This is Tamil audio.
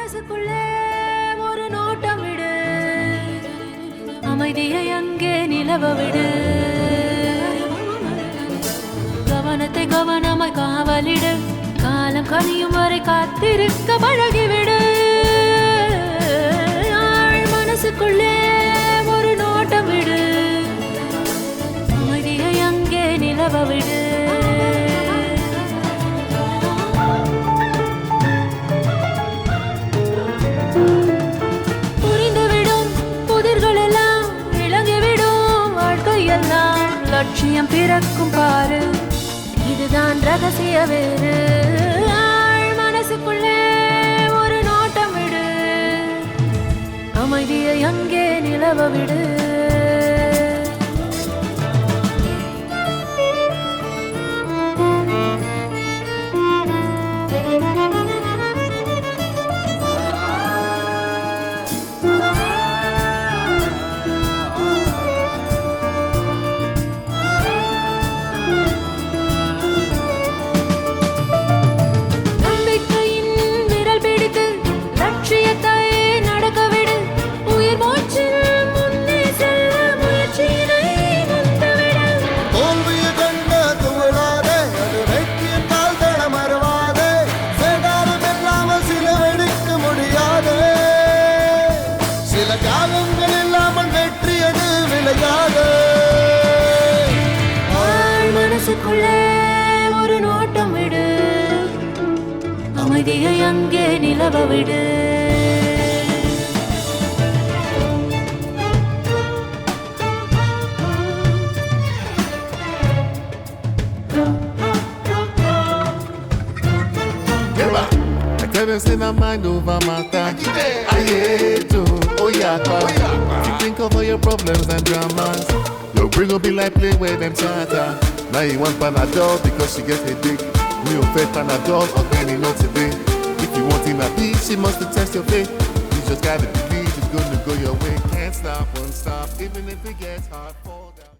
மனசுக்குள்ளே ஒரு நோட்டம் விடு, அமைதியை அங்கே நிலவ விடு, கவனத்தை கவனமாய் காவலிடு, காலம் கனியும் வரை காத்திருக்க பழகிவிடு. மனசுக்குள்ளே ஒரு நோட்டம் விடு, அமைதியை அங்கே நிலவ விடு. புரிந்துவிடும் புதிர்கள் எல்லாம் விளங்கிவிடும், வாழ்க்கையெல்லாம் லட்சியம் பிறக்கும் பாரு, இதுதான் ரகசிய வேறு. மனசுக்குள்ளே ஒரு நோட்டம் விடு, அமைதியை அங்கே நிலவ விடு. மனசுக்குள்ளே ஒரு நோட்டம் விடு, அமைதியை அங்கே நிலவ விடு. Say my mind over matter. I hate to, oh yeah, you think of all your problems and dramas. Your brain will be like play where them chatter. Now you want Panadol because she gets a dick. Me or fed Panadol or any not today. If you want him happy, she must test your faith. You just gotta believe it's gonna go your way. Can't stop, won't stop, even if it gets hard for.